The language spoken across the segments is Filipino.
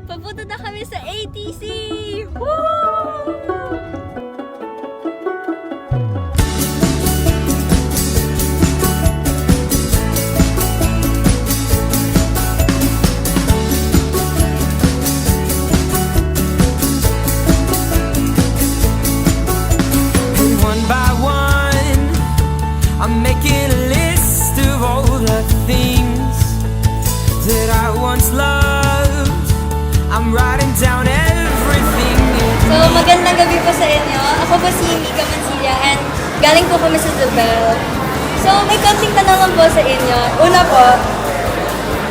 Papunta na kami sa ATC! Woo! One by one, I'm making a list of all the things that I once loved. I'm writing down everything. So, magandang gabi po sa inyo. Ako po si Mika Mansilla and galing po kami sa Zubel. So, may konting tanong po sa inyo. Una po,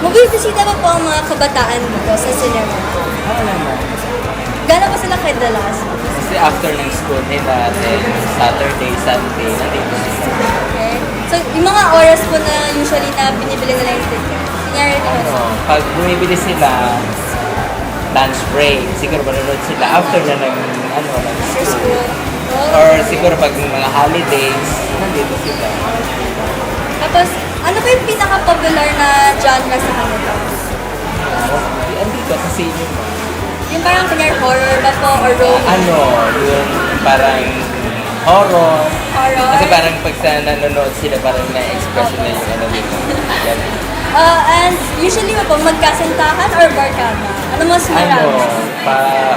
magbibisita pa po ang mga kabataan dito sa cinema. Oo naman. Gano'n po sila kadalas? Kasi after ng school nila, then Saturday, Sunday, nandito sila. Okay. So, yung mga oras po na usually na binibili nila yung ticket. Kunyari po. Pag bumibili sila, lunch break, siguro manonood sila after na ng, ng After school. school. Oh. Or siguro pag mga holidays, nandito sila. Tapos, ano ba yung pinaka-popular na genre sa kanila? Andito sa cinema. Yung parang kunyari horror ba po or romance? Yung parang horror. Horror? Kasi parang pag sa nanonood sila, parang na-express na yung dito. Ganun. And usually po, magkasintahan or barkada? Ano mas marami?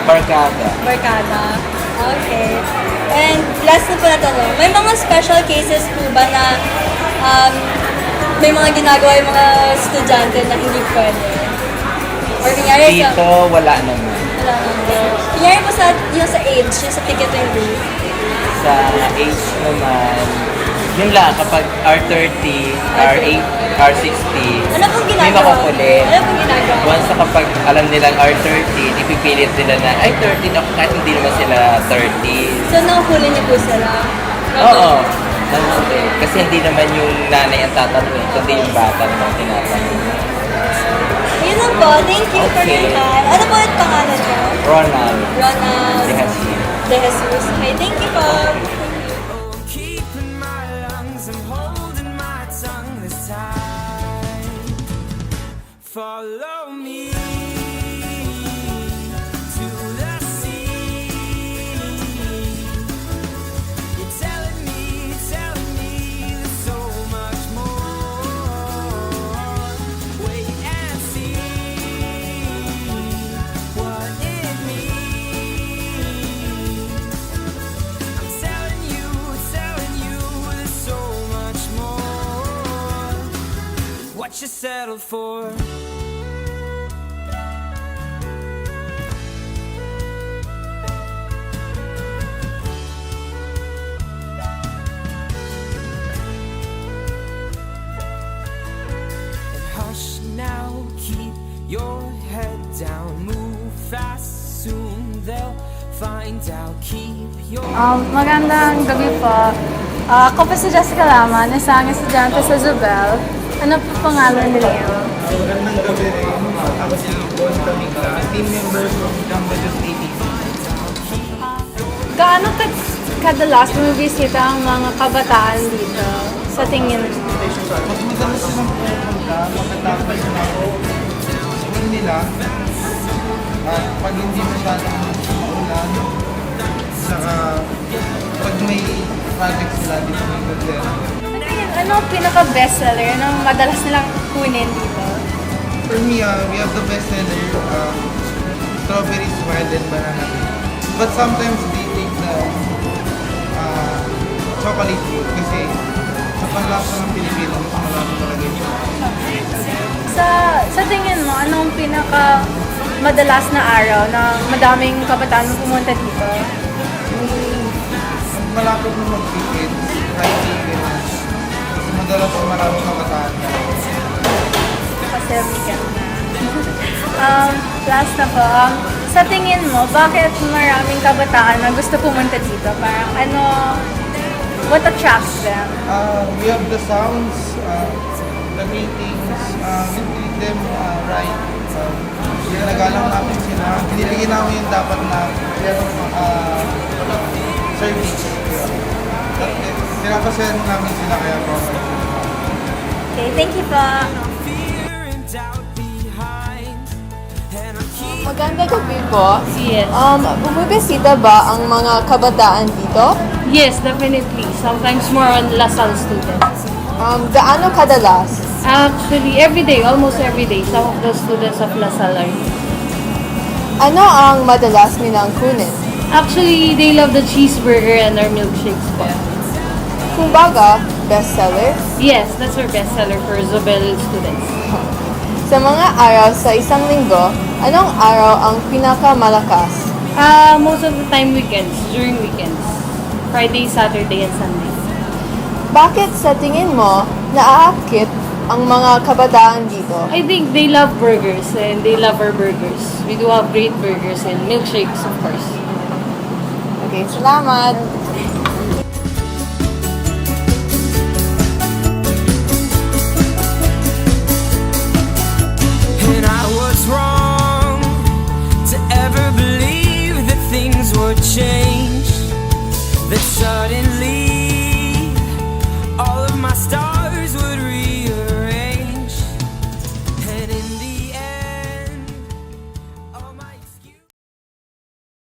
Barkada. Barkada. Okay. And last na po na tanong, may mga special cases po ba na may mga ginagawa yung mga estudyante na hindi pwede? Or kunyari Dito, wala naman. wala naman. Kunyari po sa, yung sa age, yung sa ticketing booth. Sa age naman, yun lang, kapag R30, R8, R60, Ano pong may ginagawa? makukulit. Ano pong ginagawa? Once na kapag alam nilang R30, ipipilit nila na, ay 30 ako kahit hindi naman sila 30. So, nakuhuli niyo po sila? Oo. Nahuli. Kasi hindi naman yung nanay ang tatanungin, kundi yung bata naman tinatanong. Yun lang po. Thank you for Okay. your time. Ano po yung pangalan niyo? Ronald, Ronald si Hasi. De Jesus. Okay, thank you po. Keeping my lungs, I'm holding my tongue this time. Follow me to the sea. You're telling me there's so much more. Wait and see what it means. I'm telling you, there's so much more. What you settled for? And hush now, keep your head down, move fast, soon they'll find out. Keep your Magandang gabi po. Ako po si Jessica Laman, isang estudyante sa Zubel. Ano po pangalan nila? Magandang gabi rin. Ako si Bon Tamika, team member from Cambados ATC. Gaano kadalas bumibisita ang mga kabataan dito sa tingin mo? Mas madalas silang pumunta, makatapos na ako school nila. At pag hindi masyadong maulan, saka pag may project sila, di ba may good Ano ang pinaka-bestseller na madalas nilang kunin dito? For me, we have the best seller, strawberries, wild, and banana. But sometimes they take the chocolate food kasi sa panlasa ng Pilipino, mas malasa talaga yung chocolate. Sa tingin mo, anong pinaka madalas na araw na madaming kabataan pumunta dito? Pag malapit na mag-ticket, Friday, ganyan. Kasi madalas ang maraming kabataan na. Kasi weekend na. Last na po, sa tingin mo, bakit maraming kabataan na gusto pumunta dito? Parang ano, what attracts them? We have the sounds, the meetings, we treat them right. Ginagalang namin sila. Binibigyan namin yung dapat na service. Pinapasaya namin sila kaya po. Okay, thank you po. fear and doubt behind, and I keep Magandang gabi po. Yes. Bumibisita ba ang mga kabataan dito? Yes, definitely. Sometimes more on LaSalle students. Gaano kadalas? Actually, every day, almost every day, some of the students of LaSalle are here. Ano ang madalas nilang kunin? Actually, they love the cheeseburger and our milkshakes po. Kumbaga, bestseller? Yes, that's our bestseller for Zobel students. Sa mga araw sa isang linggo, anong araw ang pinakamalakas? Most of the time weekends, during weekends. Friday, Saturday, and Sunday. Bakit sa tingin mo naaakit ang mga kabataan dito? I think they love burgers and they love our burgers. We do have great burgers and milkshakes, of course. Okay, salamat! And I was wrong to ever believe that things would change. That suddenly